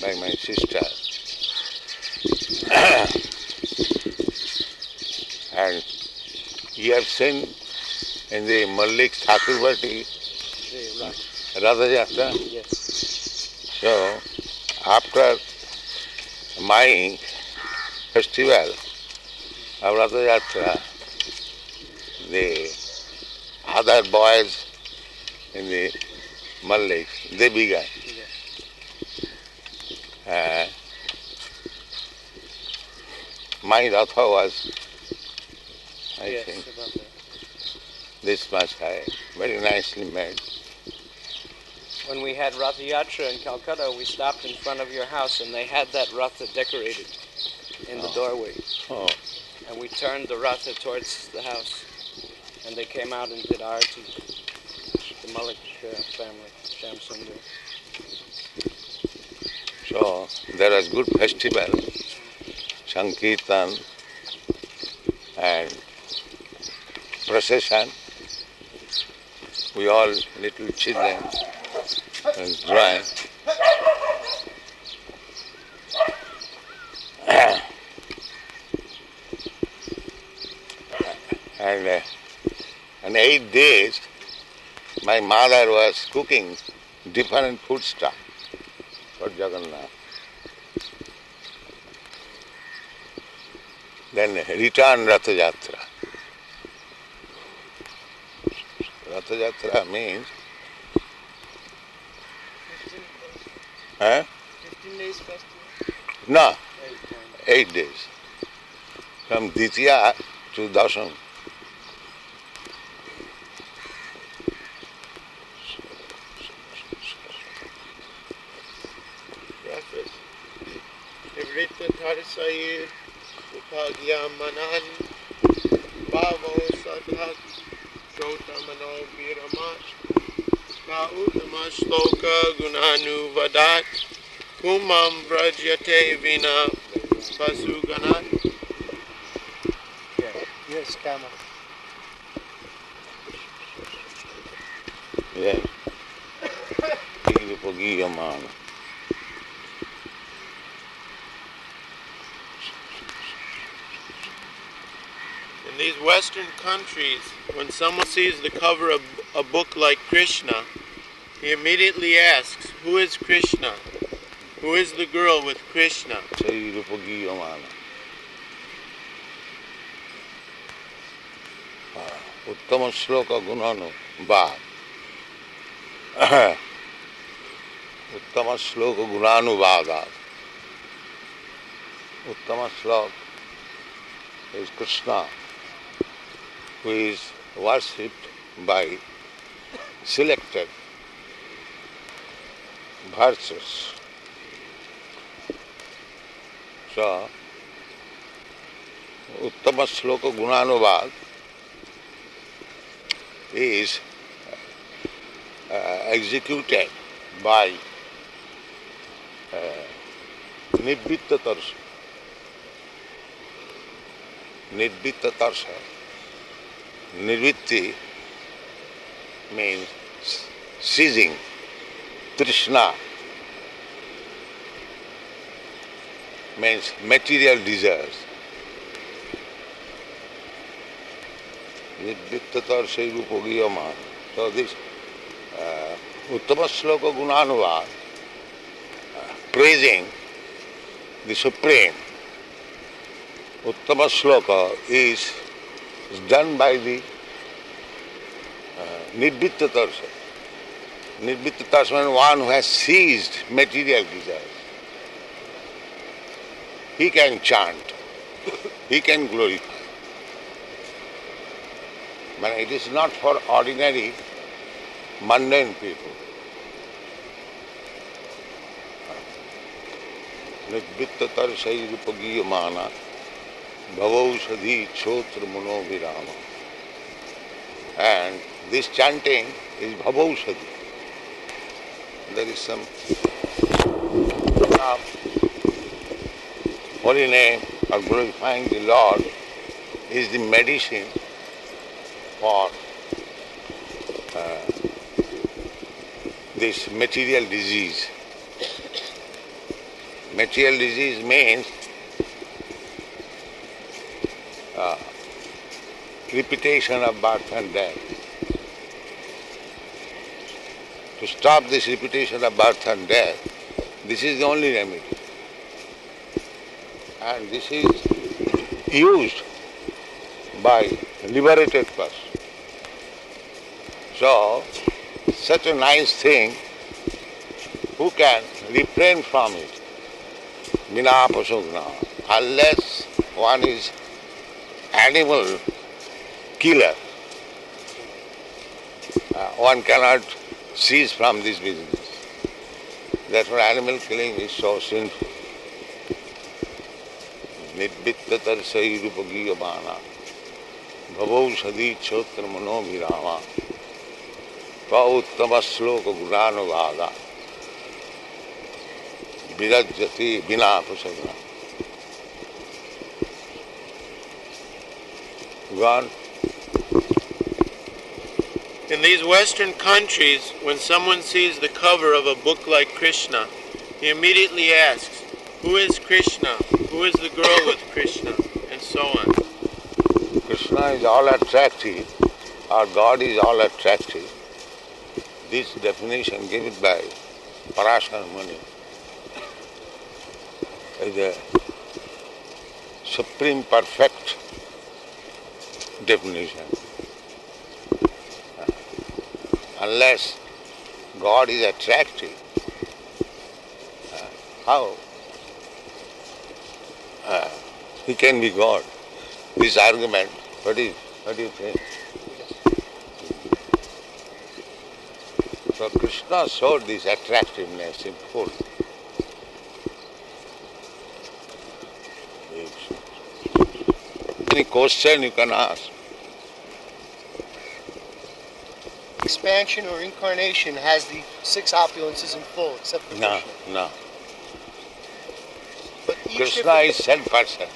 by my sister. And you have seen in the Mallik Thakurvati Radha Yatra. Yes. So, after my festival of Radha Yatra, the other boys in the Mallik, they began. My Ratha was, I think, about that. this much high, very nicely made. When we had Ratha Yatra in Calcutta, we stopped in front of your house and they had that Ratha decorated in the doorway. Oh, And we turned the Ratha towards the house and they came out and did Aarti, the Malik family, Shyam Sundar. so there was good festival, Sankirtan and procession. We all little children was drawing. And 8 days, my mother was cooking different food stuff for Jagannath. Then return Ratha Yatra. Ratha Yatra means 15 days festival? no, 8 days. From Ditya to Dasam. Nivrita Tarsai Upagya Manan Bhavo Sadhak Shotamano Viramat Ka Uttama Shloka Gunanu Vadat Kumam Vrajyate Vina Pasuganat. Yes, Kama. Yes. Upagya. In these Western countries, when someone sees the cover of a book like Krishna, he immediately asks, who is Krishna? Who is the girl with Krishna? Uttama shloka gunanu bad. Uttama shloka gunanu badat. Uttama shloka is Krishna, who is worshipped by selected verses. So, Uttama Shloka Gunanubad is executed by Nibbitta Tarsa. Nibbitta Tarsa. Nirvitti means ceasing. Trishna means material desires. Nibbittatar Sairupogiyama. So this Uttama Shloka Gunanuvad, praising the Supreme, Uttama Shloka is done by the Nibbittatarsa. Nibbittatarsa means one who has ceased material desires. He can chant, he can glorify. But it is not for ordinary, mundane people. Nibbittatar sairupagiyamana bhavaushadhi chotra muno virama. And this chanting is bhavaushadhi. There is some holy name or glorifying the Lord is the medicine for this material disease. Material disease means repetition of birth and death. To stop this repetition of birth and death, this is the only remedy. And this is used by liberated person. So, such a nice thing, who can refrain from it? Vina pasugna. Unless one is animal killer, one cannot cease from this business. Therefore animal killing is so sinful. Nidvittatar sairupagiyamana bhavaushadi chotra manobhirama pauttamasloko guranuvada virajyati vina pasagna. God. In these Western countries, when someone sees the cover of a book like Krishna, he immediately asks, who is Krishna? Who is the girl with Krishna? And so on. Krishna is all attractive, or God is all attractive. This definition given by Parashar Muni is the supreme perfect definition. Unless God is attractive, how he can be God? This argument, what do you think? So Krishna showed this attractiveness in full. Any question you can ask. Expansion or incarnation has the 6 opulences in full, except for No, Krishna. no. But each Krishna is 10%.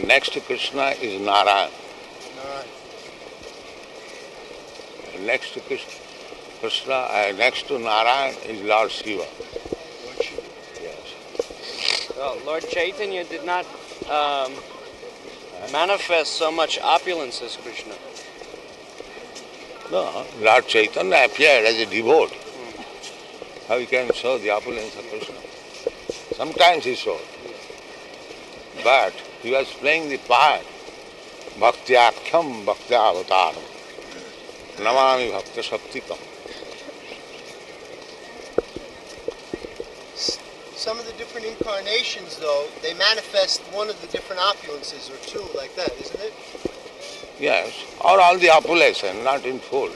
Next to Krishna is Narayan. Next to Krishna, next to Narayan is Lord Shiva. Yes. Well, Lord Chaitanya did not manifest so much opulence as Krishna. No, Lord Chaitanya appeared as a devote. How he can show the opulence of Krishna? Sometimes he showed. But he was playing the part. Bhaktyakhyam bhaktyavataram. Namami bhakta shaktikam. Some of the different incarnations, though, they manifest one of the different opulences, or 2, like that, isn't it? Yes, or all the opulation, not in full.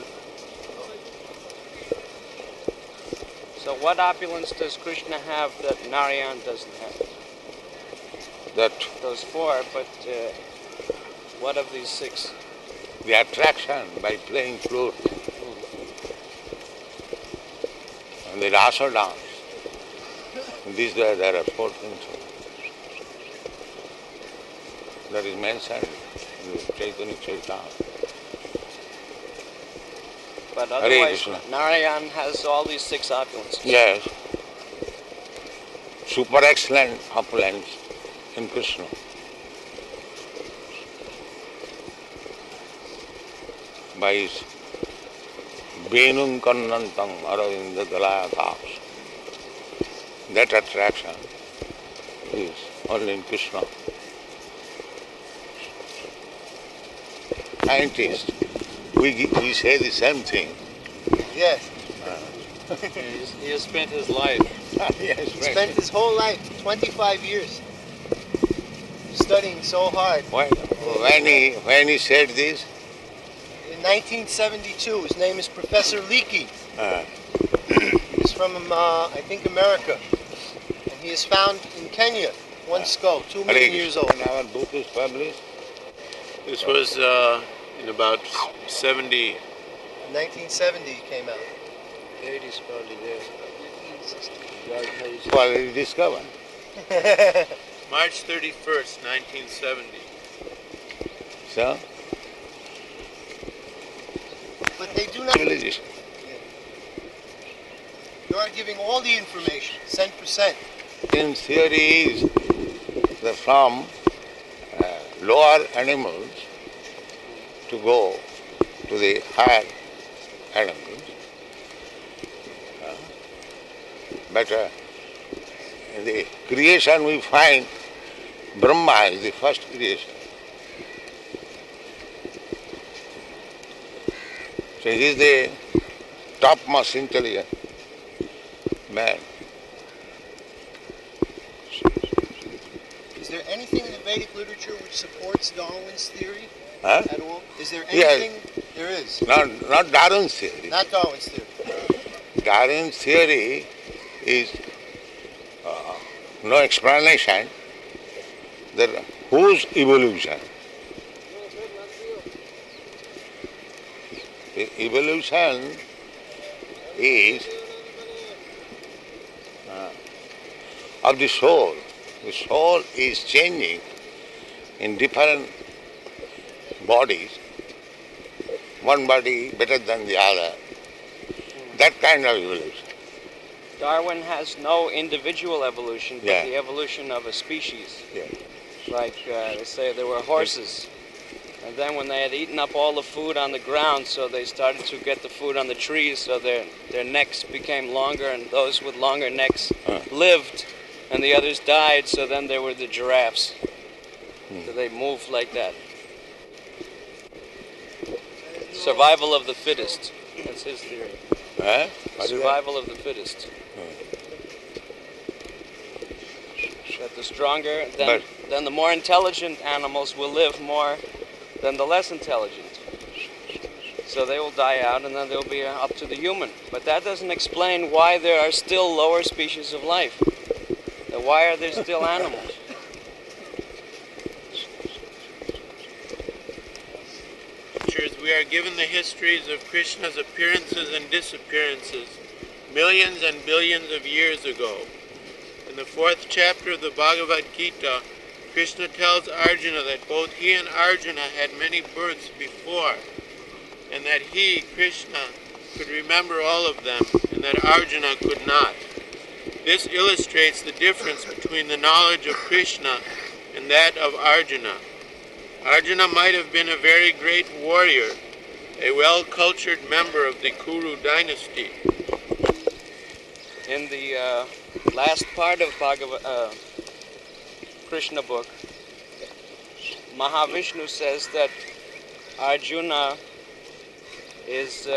So what opulence does Krishna have that Narayan doesn't have? That Those 4, but what of these 6? the attraction by playing flute and the rasa dance. These there are 4 things that is mentioned in the Chaitanya Chaitanya. But Hare otherwise, Krishna. Narayan has all these 6 opulences. Yes, super excellent opulence in Krishna. By his Venum Kannantang Aravinda Dalayataps. That attraction is only in Krishna. Scientists, we say the same thing. Yes. He has spent his life. Yes, He spent his whole life, 25 years, studying so hard. When he said this, In 1972, his name is Professor Leakey. uh, He's from, I think, America. And he is found in Kenya, one skull, 2 Hare million years old. Krishna, when our book is published, This was in about 70. 1970 he came out. 80's probably there. already discovered. March 31st, 1970. So, But they do not. civilization. You are giving all the information, cent%. In theory, is from lower animals to go to the higher animals. But in the creation we find Brahma is the first creation. So he is the topmost intelligent man. Is there anything in the Vedic literature which supports Darwin's theory Huh? at all? Is there Yes. anything? There is. Not Darwin's theory. Not Darwin's theory. Darwin's theory is no explanation. That whose evolution? The evolution is of the soul. The soul is changing in different bodies, one body better than the other. That kind of evolution. Darwin has no individual evolution, but Yeah. the evolution of a species. Yeah. Like they say there were horses, and then when they had eaten up all the food on the ground, so they started to get the food on the trees, so their necks became longer, and those with longer necks lived, and the others died, so then there were the giraffes. So they moved like that. Survival of the fittest. That's his theory. What is that? Survival of the fittest. That the stronger, then the more intelligent animals will live more than the less intelligent. So they will die out, and then they'll be up to the human. But that doesn't explain why there are still lower species of life. And why are there still animals? Teachers, we are given the histories of Krishna's appearances and disappearances millions and billions of years ago. In the 4th chapter of the Bhagavad Gita, Krishna tells Arjuna that both he and Arjuna had many births before, and that he, Krishna, could remember all of them, and that Arjuna could not. This illustrates the difference between the knowledge of Krishna and that of Arjuna. Arjuna might have been a very great warrior, a well-cultured member of the Kuru dynasty. In the last part of Krishna book, Mahavishnu says that Arjuna is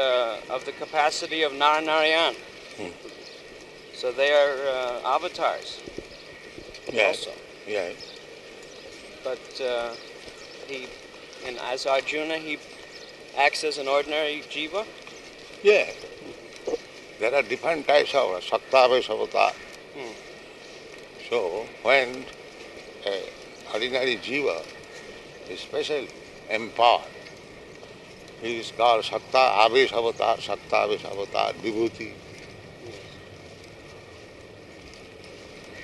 of the capacity of Narayan. So they are avatars also. Yeah. But as Arjuna, he acts as an ordinary jiva. Yeah. There are different types of Saktavesh avatar. So when an ordinary jiva is specially empowered, he is called Sakta Avesh avatar, Saktavesh avatar, Vibhuti.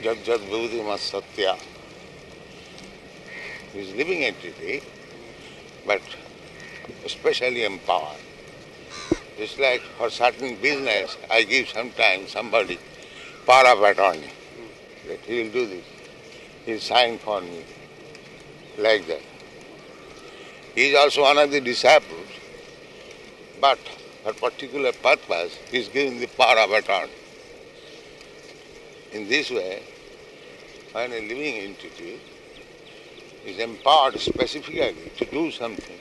Jad Jad Vibhuti Mas Satya. He is living entity, but especially empowered. It's like for certain business, I give sometimes somebody power of attorney, that he will do this. He will sign for me, like that. He is also one of the disciples, but for particular purpose, he is given the power of attorney. In this way, when a living entity is empowered specifically to do something,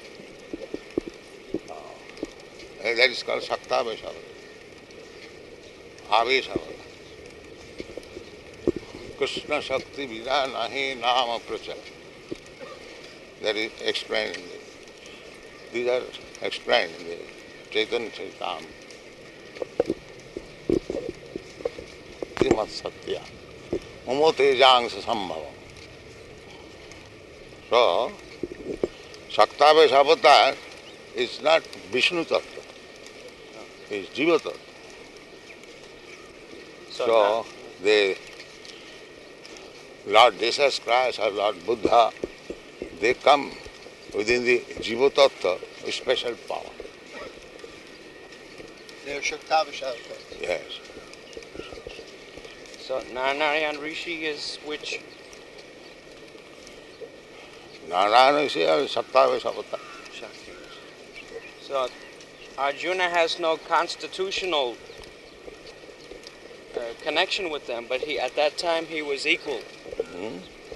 that is called Saktavesh avatar, Avesh avatar. Krishna Shakti Vida Nahi Nama Prachar. That is explained in this. These are explained in the Chaitanya Charitamrita. Srimad Satya. Mamo Tejangsa Sambhavam. So, Saktavesh avatar is not Vishnu Tattva. Is Jiva Tattva. So the Lord Jesus Christ or Lord Buddha, they come within the Jiva Tattva with special power. They are Shaktavesh avatars. Yes. So Narayan Rishi is which? Narayana is Sattavesa Avatar. So Arjuna has no constitutional connection with them, but at that time he was equal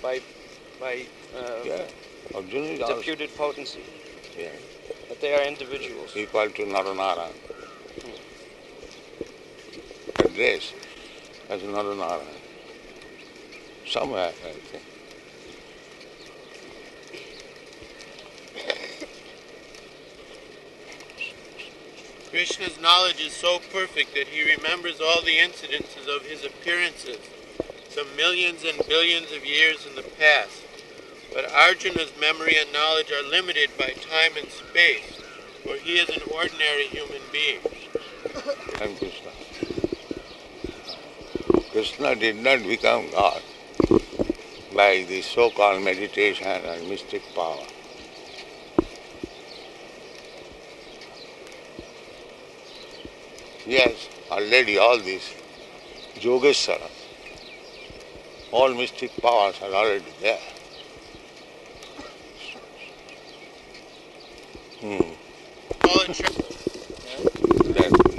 by Yeah. Arjuna is also deputed potency. yeah, But they are individuals. equal to Naranarayan. Address as Naranarayan. Somewhere, I think. Krishna's knowledge is so perfect that he remembers all the incidences of his appearances, some millions and billions of years in the past. But Arjuna's memory and knowledge are limited by time and space, for he is an ordinary human being. And Krishna. Krishna did not become God by the so-called meditation and mystic power. He has already all these Yogeshwara, all mystic powers are already there. All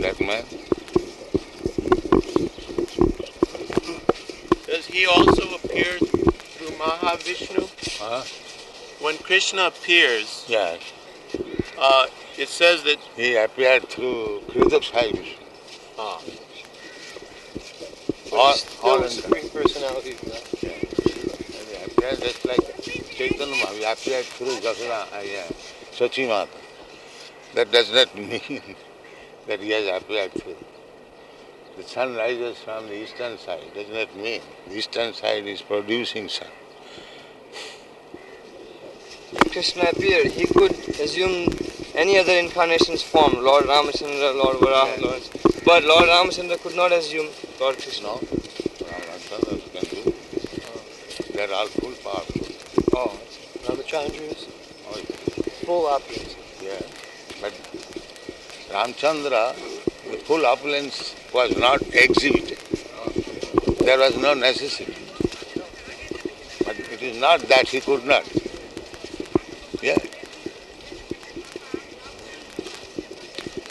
That man, Does he also appear through Mahavishnu? When Krishna appears, yes, it says that he appeared through Kritasai Vishnu. But he's still all the in Supreme Personality of God. He appeared just like Chaitanya Mahaprabhu, he appeared through Sachi Mata. That does not mean that he has appeared through. The sun rises from the eastern side, does not mean the eastern side is producing sun. Krishna appeared, he could assume any other incarnation's form, Lord Ramachandra, Lord Varaha, Lord. But Lord Ramachandra could not assume Lord Krishna. No, Ramachandra can do. They are all full powerful. Oh, Ramachandra is Oh, full opulence. yeah. But Ramchandra, the full opulence was not exhibited. There was no necessity. But it is not that he could not. Yeah.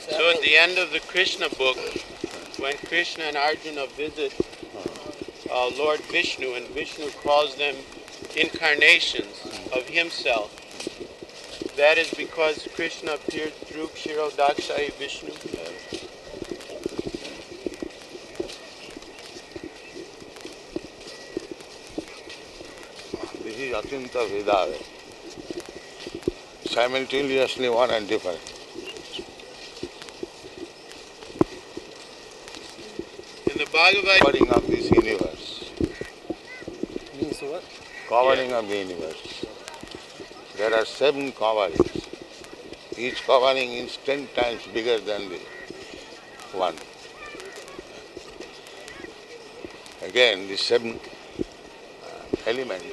So at the end of the Krishna book, when Krishna and Arjuna visit Lord Vishnu, and Vishnu calls them incarnations of himself, that is because Krishna appeared through Kshirodakshai Vishnu. This is Atinta Vedava. Simultaneously one and different. In the Bhagavad Covering of this universe. Means the what? Covering of the universe. There are 7 coverings. Each covering is 10 times bigger than the one. Again, the 7 elements.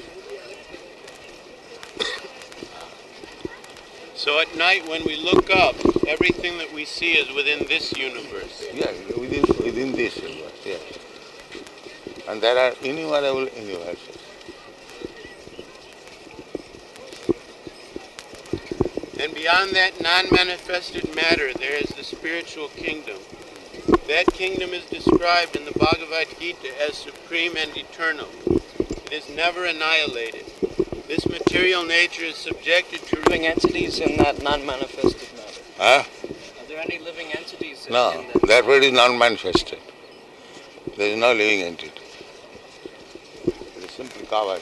So at night when we look up, everything that we see is within this universe. Yes, within this universe, yes. And there are innumerable universes. And beyond that non-manifested matter, there is the spiritual kingdom. That kingdom is described in the Bhagavad Gita as supreme and eternal. It is never annihilated. This material nature is subjected to Living entities in that non-manifested matter. Huh? Are there any living entities in No, that? therefore it is non-manifested. There is no living entity. It is simply covering.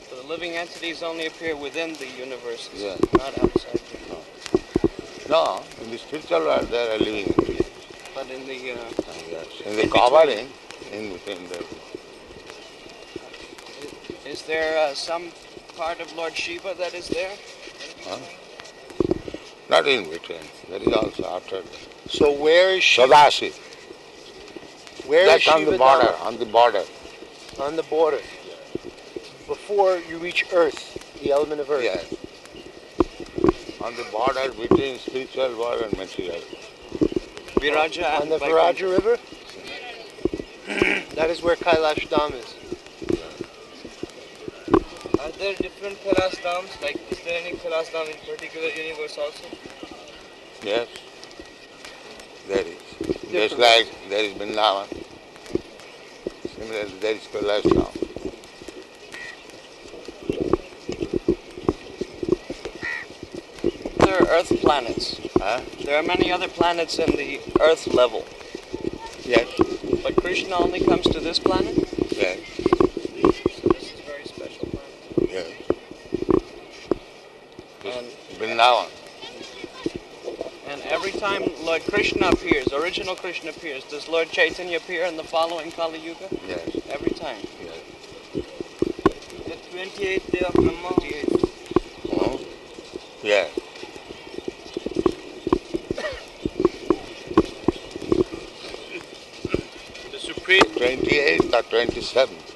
So the living entities only appear within the universe, Yeah. not outside. No, in the spiritual world there are living entities. But in the Yes. In the covering, in between the... is there some part of Lord Shiva that is there? Not in between. There is also after So where is Shiva? Sadasi. Where is That's on Shiva the border, Dhamma? on the border. On the border. Before you reach Earth, the element of Earth. Yes. On the border between spiritual world and material. Viraja On and the Vaikuntha. Viraja River? That is where Kailash Dham is. Are there different Kailash Dhams? Like, is there any Kailash Dham in particular universe also? Yes, there is. Just like there is Vrindavan. Similarly, there is Kailash Dham. There are Earth planets. Huh? There are many other planets in the Earth level. Yes, But Krishna only comes to this planet? yes, So this is a very special planet. yes. And, Vrindavan. and every time Lord Krishna appears, original Krishna appears, does Lord Chaitanya appear in the following Kali Yuga? Yes, Every time. yes. The 28th day of Brahma. Oh, yes. The Supreme 28th or 27th.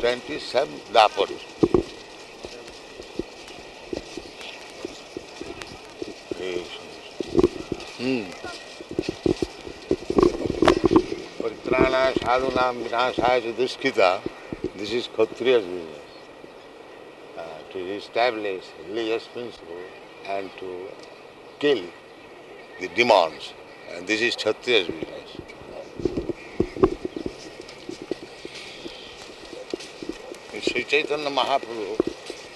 27th Dapur. Paritrana sadhunam vinasaya duskita. This is Kshatriya's business. To establish religious principle and to kill the demons. And this is Kshatriya's business. Sri Chaitanya Mahaprabhu,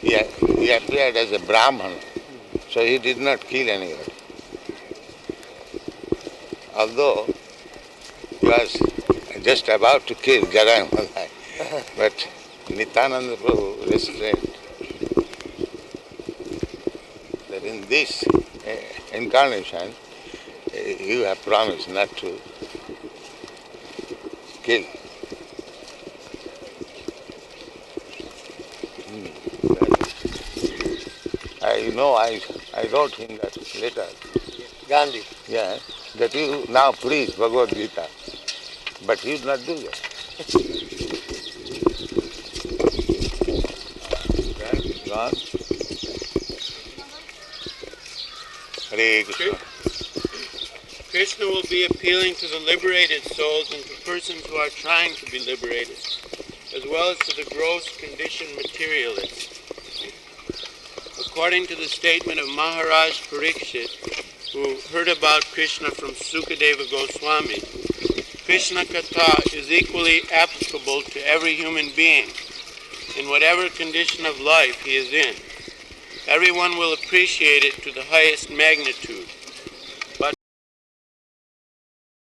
he appeared as a Brahman, so he did not kill anybody. Although he was just about to kill Jagai and Madai, but Nityananda Prabhu restrained that in this incarnation you have promised not to kill. I wrote him that letter. Gandhi. Yeah, that you now preach Bhagavad Gita, but he did not do that. Gone. Hare Krishna. Krishna will be appealing to the liberated souls and to persons who are trying to be liberated, as well as to the gross conditioned materialists. According to the statement of Maharaj Parikshit, who heard about Krishna from Sukadeva Goswami, Krishna Katha is equally applicable to every human being, in whatever condition of life he is in. Everyone will appreciate it to the highest magnitude.